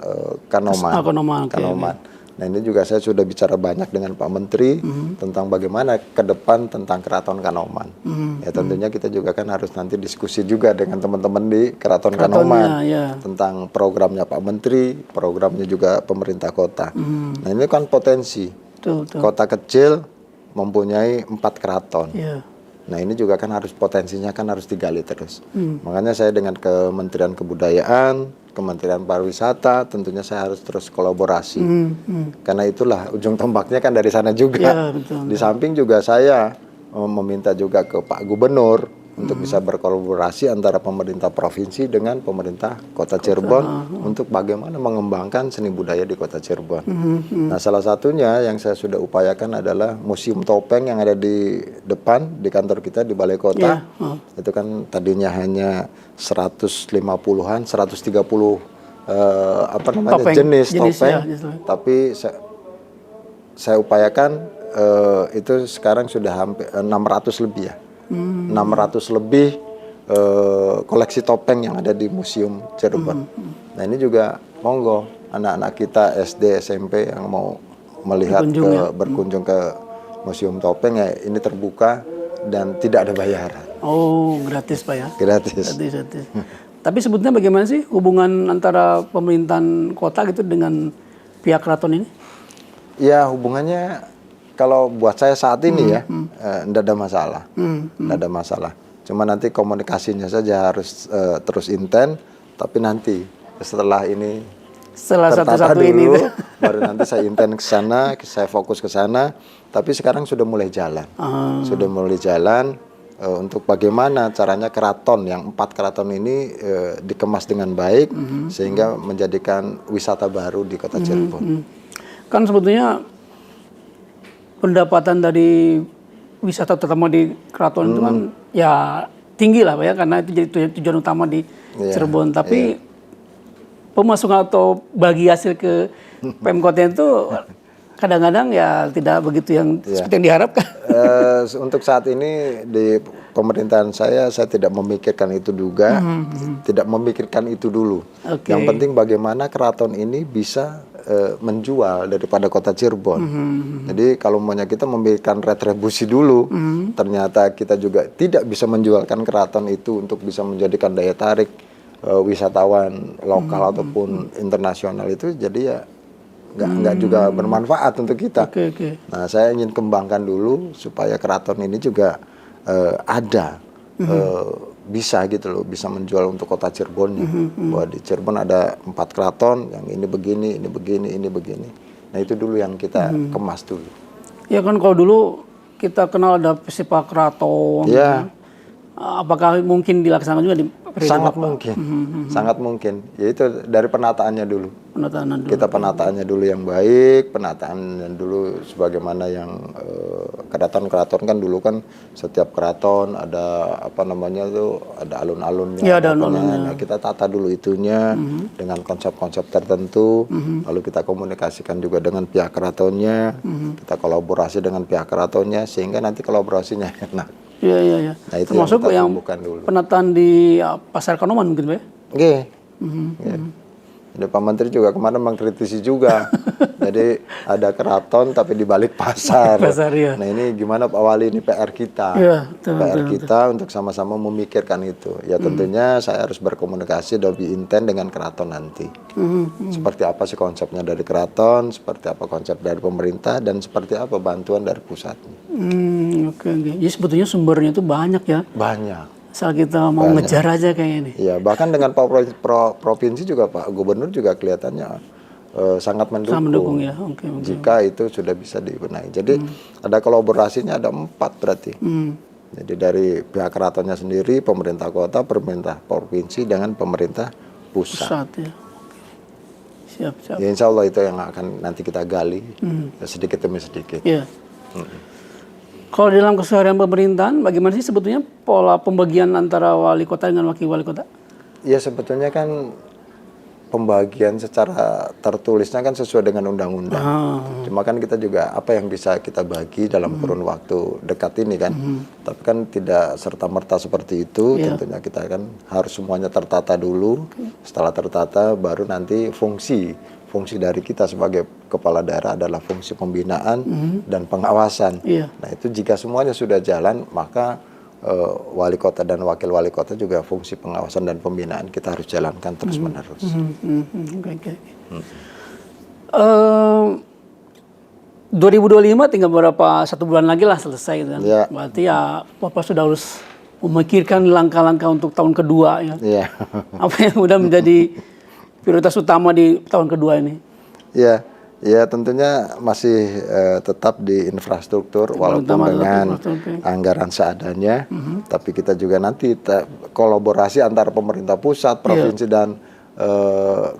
Kanoman. Nah ini juga saya sudah bicara banyak dengan Pak Menteri tentang bagaimana ke depan tentang Keraton Kanoman. Ya tentunya kita juga kan harus nanti diskusi juga dengan teman-teman di Keraton Kanoman tentang programnya Pak Menteri, programnya juga pemerintah kota. Nah ini kan potensi kota kecil mempunyai 4 keraton. Nah ini juga kan harus potensinya kan harus digali terus. Makanya saya dengan Kementerian Kebudayaan, Kementerian Pariwisata, tentunya saya harus terus kolaborasi. Karena itulah ujung tombaknya kan dari sana juga. Di samping juga saya meminta juga ke Pak Gubernur untuk bisa berkolaborasi antara pemerintah provinsi dengan pemerintah Kota Cirebon untuk bagaimana mengembangkan seni budaya di Kota Cirebon. Nah, salah satunya yang saya sudah upayakan adalah Museum Topeng yang ada di depan di kantor kita di Balai Kota. Itu kan tadinya hanya 150-an, 130 jenis topeng. Tapi saya upayakan itu sekarang sudah hampir 600 lebih ya. 600 lebih koleksi topeng yang ada di Museum Cirebon. Nah ini juga monggo anak-anak kita SD, SMP yang mau melihat berkunjung ke Museum Topeng ya ini terbuka dan tidak ada bayaran. Oh gratis Pak ya? Gratis. Tapi sebetulnya bagaimana sih hubungan antara pemerintahan kota gitu dengan pihak keraton ini? Ya hubungannya kalau buat saya saat ini ya, tidak ada masalah, tidak ada masalah. Cuma nanti komunikasinya saja harus terus intens. Tapi nanti setelah ini, setelah satu-satu ini, baru nanti saya intens ke sana, saya fokus ke sana. Tapi sekarang sudah mulai jalan, untuk bagaimana caranya keraton yang 4 keraton ini dikemas dengan baik sehingga menjadikan wisata baru di Kota Cirebon. Kan sebetulnya pendapatan dari wisata terutama di keraton itu kan ya tinggi lah Pak ya karena itu jadi tujuan utama di Cirebon. Tapi pemasukan atau bagi hasil ke Pemkotnya itu kadang-kadang ya tidak begitu yang seperti yang diharapkan. Untuk saat ini di pemerintahan saya tidak memikirkan itu juga, tidak memikirkan itu dulu. Yang penting bagaimana keraton ini bisa menjual daripada Kota Cirebon. Jadi kalau maunya kita memberikan retribusi dulu, ternyata kita juga tidak bisa menjualkan keraton itu untuk bisa menjadikan daya tarik wisatawan lokal ataupun internasional itu, jadi ya nggak juga bermanfaat untuk kita. Nah saya ingin kembangkan dulu supaya keraton ini juga ada bisa gitu loh, bisa menjual untuk Kota Cirebonnya. Bahwa di Cirebon ada 4 keraton, yang ini begini, ini begini, ini begini. Nah itu dulu yang kita kemas dulu. Ya kan kalau dulu kita kenal ada festival keraton. Apakah mungkin dilaksanakan juga di Sangat mungkin, sangat mungkin. Yaitu dari penataannya dulu. Penataan dulu. Kita penataannya dulu yang baik, penataannya dulu sebagaimana yang keraton-keraton kan dulu kan setiap keraton ada apa namanya tuh ada alun-alunnya. Ya, ada alun-alunnya. Nah, kita tata dulu itunya dengan konsep-konsep tertentu, lalu kita komunikasikan juga dengan pihak keratonnya, kita kolaborasi dengan pihak keratonnya sehingga nanti kolaborasinya enak. Iya, iya, iya. Nah, itu termasuk yang dulu. penataan di Pasar Kanoman mungkin, Pak ya? Oke. Jadi Pak Menteri juga kemarin mengkritisi juga. Jadi ada keraton tapi di balik pasar. Iya. Nah ini gimana Pak Wali, ini PR kita. Iya, PR kita untuk sama-sama memikirkan itu. Ya tentunya saya harus berkomunikasi lebih intens dengan keraton nanti. Seperti apa sih konsepnya dari keraton, seperti apa konsep dari pemerintah, dan seperti apa bantuan dari pusat. Oke. Jadi sebetulnya sumbernya itu banyak ya. Banyak. Asal kita mau ngejar aja kayak ini. Iya, bahkan dengan Pak Provinsi juga Pak Gubernur juga kelihatannya sangat mendukung. Sangat mendukung ya. Oke. Jika itu sudah bisa dibenahi. Jadi ada kolaborasinya, ada 4 berarti. Jadi dari pihak keratonnya sendiri, pemerintah kota, pemerintah provinsi, dengan pemerintah pusat. Ya. Siap. Ya, insya Allah itu yang akan nanti kita gali sedikit demi sedikit. Iya. Kalau dalam keseharian pemerintahan, bagaimana sih sebetulnya pola pembagian antara wali kota dengan wakil wali kota? Ya sebetulnya kan pembagian secara tertulisnya kan sesuai dengan undang-undang. Cuma kan kita juga apa yang bisa kita bagi dalam kurun waktu dekat ini kan. Tapi kan tidak serta-merta seperti itu. Tentunya kita kan harus semuanya tertata dulu. Setelah tertata baru nanti fungsi dari kita sebagai kepala daerah adalah fungsi pembinaan dan pengawasan. Nah itu jika semuanya sudah jalan, maka wali kota dan wakil wali kota juga fungsi pengawasan dan pembinaan kita harus jalankan terus menerus. Oke. 2025 tinggal satu bulan lagi lah selesai gitu kan. Berarti ya Bapak sudah harus memikirkan langkah-langkah untuk tahun kedua ya. Apa yang udah menjadi prioritas utama di tahun kedua ini? Ya tentunya masih tetap di infrastruktur walaupun dengan anggaran seadanya. Tapi kita juga nanti kolaborasi antara pemerintah pusat, provinsi dan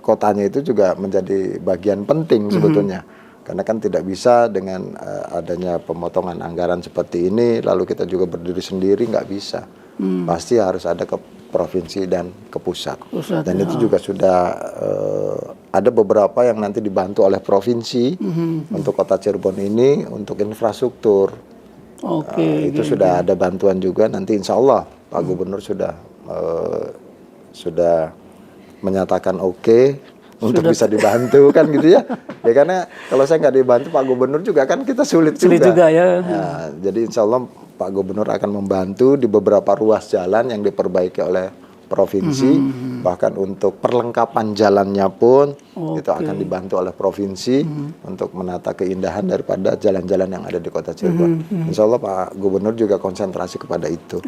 kotanya itu juga menjadi bagian penting sebetulnya. Karena kan tidak bisa dengan adanya pemotongan anggaran seperti ini lalu kita juga berdiri sendiri, nggak bisa. Pasti harus ada ke provinsi dan ke pusat. Dan itu juga sudah ada beberapa yang nanti dibantu oleh provinsi untuk kota Cirebon ini untuk infrastruktur. Itu sudah ada bantuan juga, nanti insya Allah Pak Gubernur sudah menyatakan untuk bisa dibantu kan gitu ya. Ya karena kalau saya nggak dibantu Pak Gubernur juga kan kita sulit juga ya. Nah, jadi insya Allah Pak Gubernur akan membantu di beberapa ruas jalan yang diperbaiki oleh provinsi, bahkan untuk perlengkapan jalannya pun itu akan dibantu oleh provinsi untuk menata keindahan daripada jalan-jalan yang ada di kota Cirebon. Insya Allah Pak Gubernur juga konsentrasi kepada itu.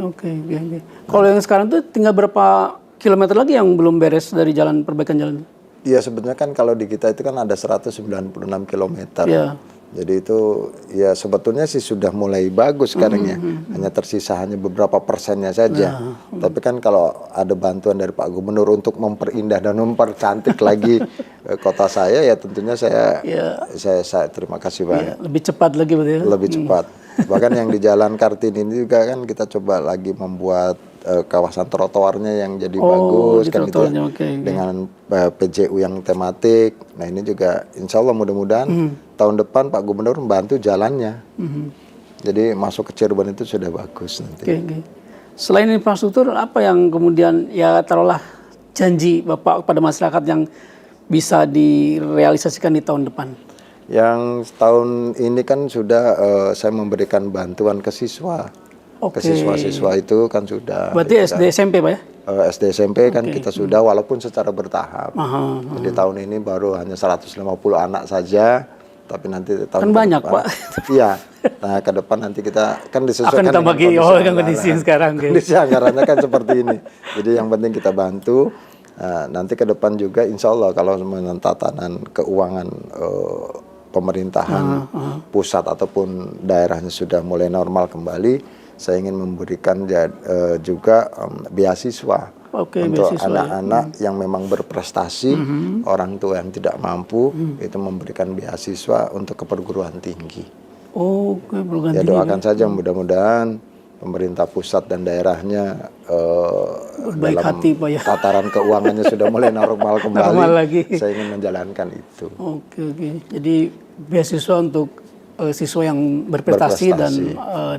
Kalau yang sekarang tuh tinggal berapa kilometer lagi yang belum beres dari jalan perbaikan jalan? Iya sebetulnya kan kalau di kita itu kan ada 196 kilometer. Jadi itu ya sebetulnya sih sudah mulai bagus sekarang ya. Hanya tersisa beberapa persennya saja. Tapi kan kalau ada bantuan dari Pak Gubernur untuk memperindah dan mempercantik lagi kota saya, ya tentunya saya terima kasih banyak. Lebih cepat lagi berarti ya? Lebih cepat. Bahkan yang di Jalan Kartini ini juga kan kita coba lagi membuat kawasan trotoarnya yang jadi bagus kan gitu ya. Dengan PJU yang tematik. Nah ini juga insya Allah mudah-mudahan tahun depan Pak Gubernur membantu jalannya. Jadi masuk ke Cirebon itu sudah bagus nanti. Selain infrastruktur, apa yang kemudian ya taruhlah janji Bapak kepada masyarakat yang bisa direalisasikan di tahun depan? Yang tahun ini kan sudah saya memberikan bantuan ke siswa. Ke siswa-siswa itu kan sudah. Berarti SD SMP Pak ya? SD SMP kan kita sudah walaupun secara bertahap. Jadi tahun ini baru hanya 150 anak saja. Tapi nanti tahun kan banyak Pak. Iya. Nah ke depan nanti kita kan disesuaikan dengan kondisi sekarang. Kondisi anggarannya kan seperti ini. Jadi yang penting kita bantu. Nanti ke depan juga insya Allah kalau tatanan keuangan pemerintahan pusat ataupun daerahnya sudah mulai normal kembali, saya ingin memberikan juga beasiswa Oke, untuk beasiswa ya. anak-anak yang memang berprestasi, orang tua yang tidak mampu, itu memberikan beasiswa untuk ke perguruan tinggi. Oke, perguruan Ya tinggi. doakan saja mudah-mudahan pemerintah pusat dan daerahnya Baik dalam hati, Pak ya. tataran keuangannya sudah mulai normal kembali. Normal lagi. Saya ingin menjalankan itu. Oke. Jadi beasiswa untuk siswa yang berprestasi dan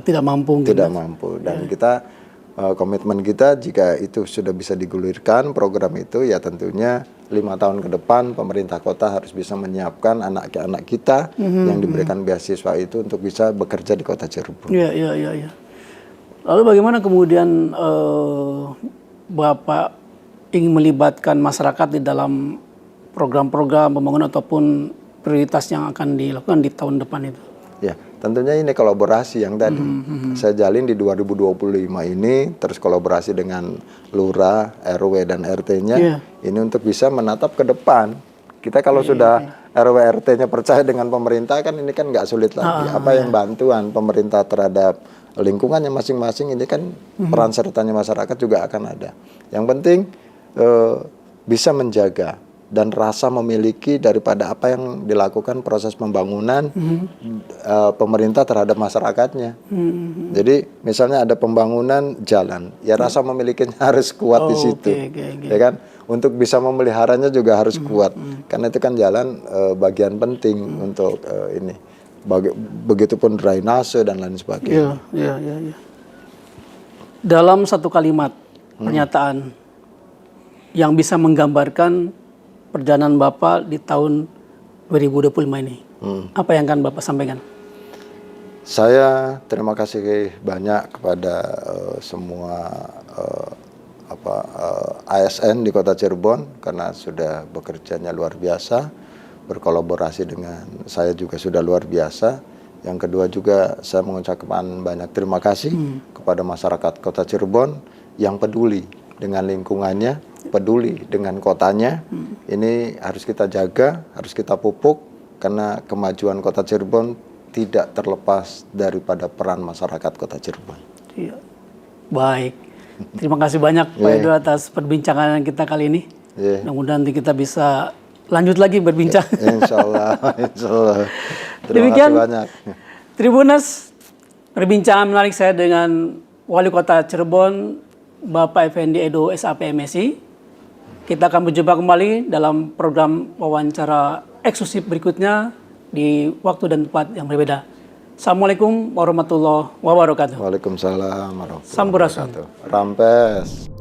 tidak mampu. Tidak mampu. Dan kita komitmen kita jika itu sudah bisa digulirkan program itu, ya tentunya 5 tahun ke depan pemerintah kota harus bisa menyiapkan anak-anak kita yang diberikan beasiswa itu untuk bisa bekerja di kota Cirebon. Iya. Lalu bagaimana kemudian Bapak ingin melibatkan masyarakat di dalam program-program pembangunan ataupun prioritas yang akan dilakukan di tahun depan itu? Ya, tentunya ini kolaborasi yang tadi saya jalin di 2025 ini, terus kolaborasi dengan lurah, RW dan RT-nya ini untuk bisa menatap ke depan. Kita kalau sudah RW RT-nya percaya dengan pemerintah kan ini kan nggak sulit lagi. Apa yang bantuan pemerintah terhadap lingkungannya masing-masing ini kan peran sertanya masyarakat juga akan ada. Yang penting bisa menjaga dan rasa memiliki daripada apa yang dilakukan proses pembangunan pemerintah terhadap masyarakatnya. Jadi misalnya ada pembangunan jalan, ya rasa memilikinya harus kuat di situ, ya kan? Untuk bisa memeliharanya juga harus kuat, karena itu kan jalan bagian penting untuk ini. Begitupun drainase dan lain sebagainya. Iya. Dalam satu kalimat pernyataan yang bisa menggambarkan perjalanan Bapak di tahun 2025 ini, apa yang akan Bapak sampaikan? Saya terima kasih banyak kepada semua ASN di Kota Cirebon karena sudah bekerjanya luar biasa, berkolaborasi dengan saya juga sudah luar biasa. Yang kedua juga saya mengucapkan banyak terima kasih kepada masyarakat Kota Cirebon yang peduli dengan lingkungannya, peduli dengan kotanya. Ini harus kita jaga, harus kita pupuk, karena kemajuan Kota Cirebon tidak terlepas daripada peran masyarakat Kota Cirebon. Iya. Baik, terima kasih banyak Pak Edo atas perbincangan kita kali ini. Mudah-mudahan nanti kita bisa lanjut lagi berbincang. Insya Allah. Terima Demikian, kasih banyak. Tribuners, perbincangan menarik saya dengan Wali Kota Cirebon, Bapak Effendi Edo SAP MSI. Kita akan berjumpa kembali dalam program wawancara eksklusif berikutnya di waktu dan tempat yang berbeda. Assalamualaikum warahmatullahi wabarakatuh. Waalaikumsalam warahmatullahi Sampurasun. wabarakatuh. Rampes.